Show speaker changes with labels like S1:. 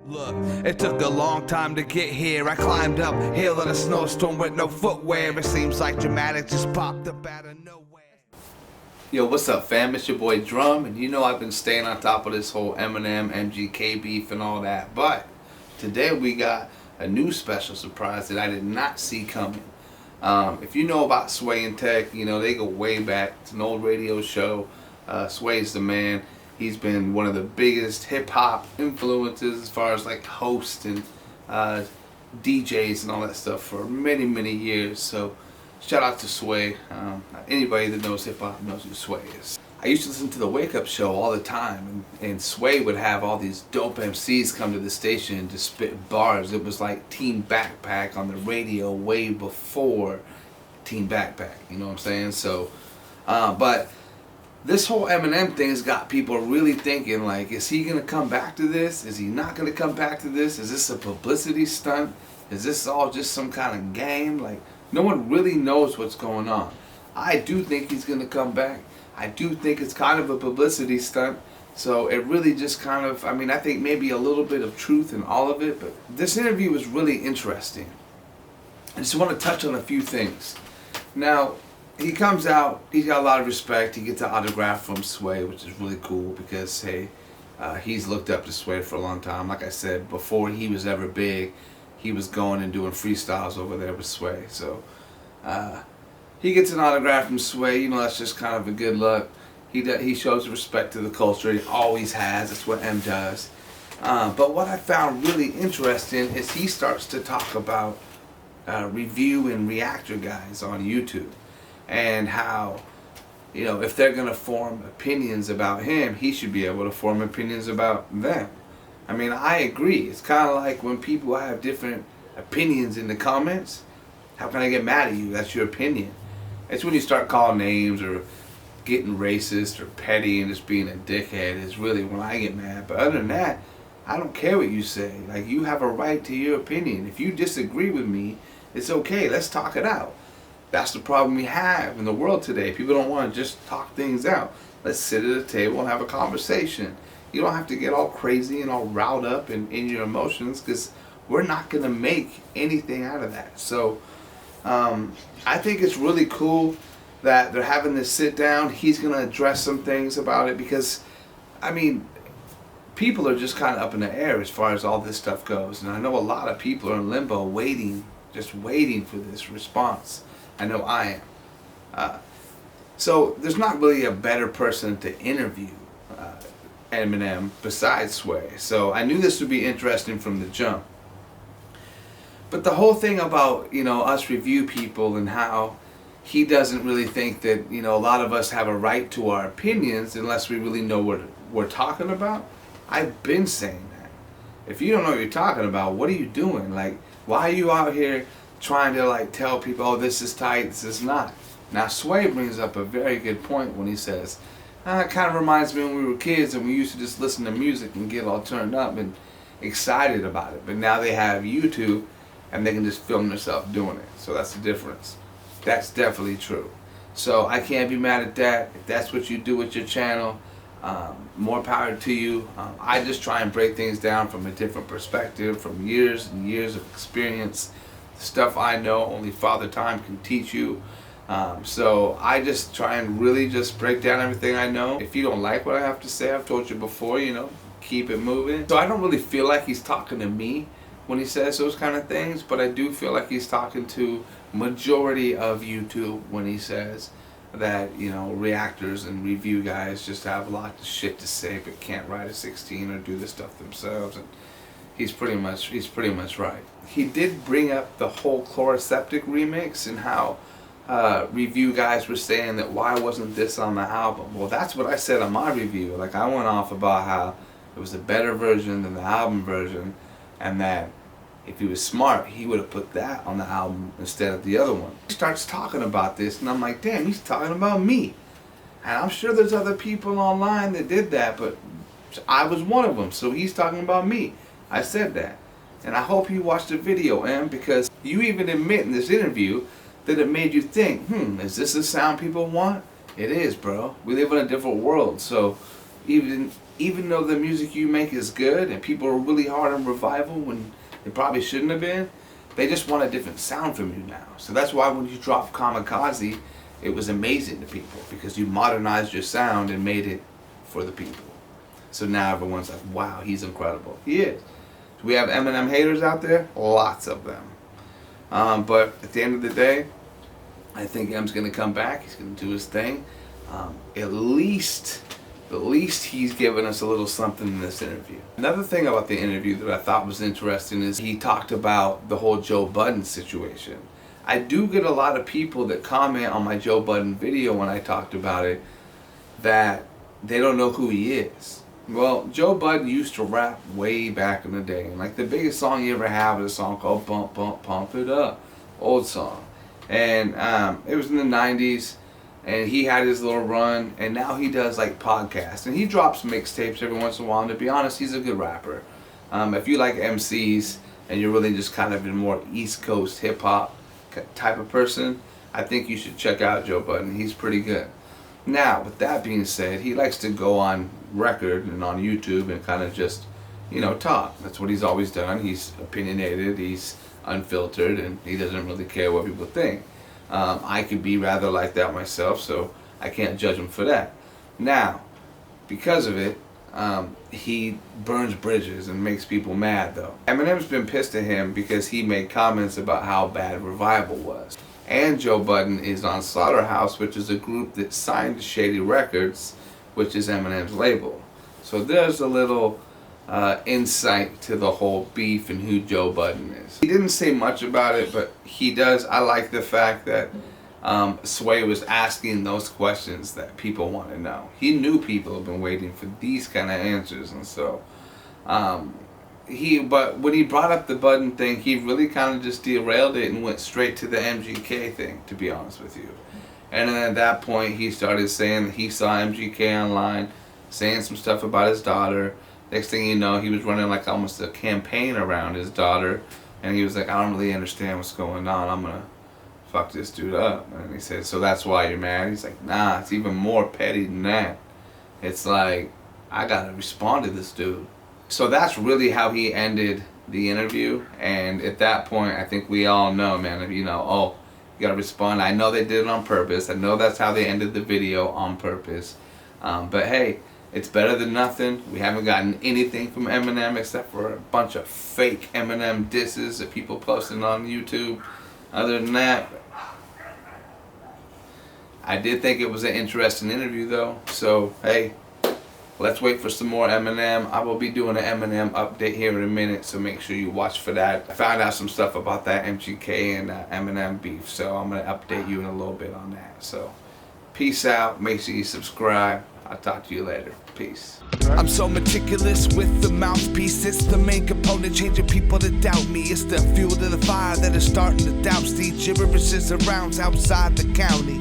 S1: Look, it took a long time to get here. I climbed up hill in a snowstorm with no footwear. It seems like Drumatic just popped up out of nowhere. Yo, what's up, fam? It's your boy Drum, and you know I've been staying on top of this whole Eminem, MGK beef and all that. But today we got a new special surprise that I did not see coming. If you know about Sway and Tech, you know they go way back. It's an old radio show. Sway's the man. He's been one of the biggest hip-hop influences as far as like hosts and DJs and all that stuff for many, many years. So shout out to Sway. Anybody that knows hip-hop knows who Sway is. I used to listen to the Wake Up Show all the time, and Sway would have all these dope MCs come to the station and just spit bars. It was like Team Backpack on the radio way before Team Backpack, you know what I'm saying? So, but this whole Eminem thing has got people really thinking, like, is he going to come back to this? Is he not going to come back to this? Is this a publicity stunt? Is this all just some kind of game? Like, no one really knows what's going on. I do think he's going to come back. I do think it's kind of a publicity stunt. So it really just kind of, I mean, I think maybe a little bit of truth in all of it. But this interview was really interesting. I just want to touch on a few things. Now, he comes out, he's got a lot of respect. He gets an autograph from Sway, which is really cool because, hey, he's looked up to Sway for a long time. Like I said, before he was ever big, he was going and doing freestyles over there with Sway. So he gets an autograph from Sway. You know, that's just kind of a good look. He shows respect to the culture. He always has. That's what M does. But what I found really interesting is he starts to talk about review and reactor guys on YouTube. And how, you know, if they're going to form opinions about him, he should be able to form opinions about them. I mean, I agree. It's kind of like when people have different opinions in the comments. How can I get mad at you? That's your opinion. It's when you start calling names or getting racist or petty and just being a dickhead is really when I get mad. But other than that, I don't care what you say. Like, you have a right to your opinion. If you disagree with me, it's okay. Let's talk it out. That's the problem we have in the world today. People don't want to just talk things out. Let's sit at a table and have a conversation. You don't have to get all crazy and all riled up in your emotions because we're not going to make anything out of that. So I think it's really cool that they're having this sit down. He's going to address some things about it because, I mean, people are just kind of up in the air as far as all this stuff goes. And I know a lot of people are in limbo waiting, just waiting for this response. I know I am. So there's not really a better person to interview Eminem besides Sway. So I knew this would be interesting from the jump. But the whole thing about, you know, us review people and how he doesn't really think that, you know, a lot of us have a right to our opinions unless we really know what we're talking about. I've been saying that. If you don't know what you're talking about, what are you doing? Like, why are you out here trying to like tell people, oh, this is tight, this is not? Now Sway brings up a very good point when he says, it kind of reminds me when we were kids and we used to just listen to music and get all turned up and excited about it. But now they have YouTube and they can just film themselves doing it. So that's the difference. That's definitely true. So I can't be mad at that. If that's what you do with your channel, more power to you. I just try and break things down from a different perspective, from years and years of experience. Stuff I know only Father Time can teach you. So I just try and really just break down everything I know. If you don't like what I have to say, I've told you before, you know, keep it moving. So I don't really feel like he's talking to me when he says those kind of things, but I do feel like he's talking to majority of YouTube when he says that, you know, reactors and review guys just have a lot of shit to say but can't write a 16 or do this stuff themselves. And he's pretty much right. He did bring up the whole Chloraseptic remix and how review guys were saying that why wasn't this on the album? Well, that's what I said on my review. Like, I went off about how it was a better version than the album version, and that if he was smart, he would have put that on the album instead of the other one. He starts talking about this, and I'm like, damn, he's talking about me. And I'm sure there's other people online that did that, but I was one of them, so he's talking about me. I said that. And I hope you watched the video, Em, because you even admit in this interview that it made you think, is this the sound people want? It is, bro. We live in a different world, so even even though the music you make is good and people are really hard on Revival when they probably shouldn't have been, they just want a different sound from you now. So that's why when you dropped Kamikaze, it was amazing to people, because you modernized your sound and made it for the people. So now everyone's like, wow, he's incredible. He is. Do we have Eminem haters out there? Lots of them. But at the end of the day, I think M's going to come back. He's going to do his thing. At least he's given us a little something in this interview. Another thing about the interview that I thought was interesting is he talked about the whole Joe Budden situation. I do get a lot of people that comment on my Joe Budden video when I talked about it that they don't know who he is. Well, Joe Budden used to rap way back in the day. And like the biggest song you ever had was a song called Bump, Bump, Pump It Up. Old song. And it was in the 90s. And he had his little run. And now he does like podcasts. And he drops mixtapes every once in a while. And to be honest, he's a good rapper. If you like MCs and you're really just kind of a more East Coast hip hop type of person, I think you should check out Joe Budden. He's pretty good. Now, with that being said, he likes to go on record and on YouTube and kind of just, talk. That's what he's always done. He's opinionated, he's unfiltered, and he doesn't really care what people think. I could be rather like that myself, so I can't judge him for that. Now, because of it, he burns bridges and makes people mad, though. Eminem's been pissed at him because he made comments about how bad Revival was. And Joe Budden is on Slaughterhouse, which is a group that signed to Shady Records, which is Eminem's label. So there's a little insight to the whole beef and who Joe Budden is. He didn't say much about it, but he does. I like the fact that Sway was asking those questions that people want to know. He knew people have been waiting for these kind of answers, and so but when he brought up the Budden thing, he really kind of just derailed it and went straight to the MGK thing, to be honest with you. And then at that point, he started saying that he saw MGK online, saying some stuff about his daughter. Next thing you know, he was running like almost a campaign around his daughter, and he was like, I don't really understand what's going on. I'm gonna fuck this dude up. And he said, so that's why you're mad? He's like, nah, it's even more petty than that. It's like, I gotta respond to this dude. So that's really how he ended the interview. And at that point, I think we all know, man, oh, you gotta respond. I know they did it on purpose. I know that's how they ended the video, on purpose. But hey, it's better than nothing. We haven't gotten anything from Eminem except for a bunch of fake Eminem disses that people posting on YouTube. Other than that, I did think it was an interesting interview though. So hey, let's wait for some more Eminem. I will be doing an Eminem update here in a minute, so make sure you watch for that. I found out some stuff about that MGK and Eminem beef, so I'm going to update you in a little bit on that. So peace out. Make sure you subscribe. I'll talk to you later. Peace.
S2: I'm so meticulous with the mouthpiece. It's the main component, changing people to doubt me. It's the fuel to the fire that is starting to douse the gibberish is around outside the county.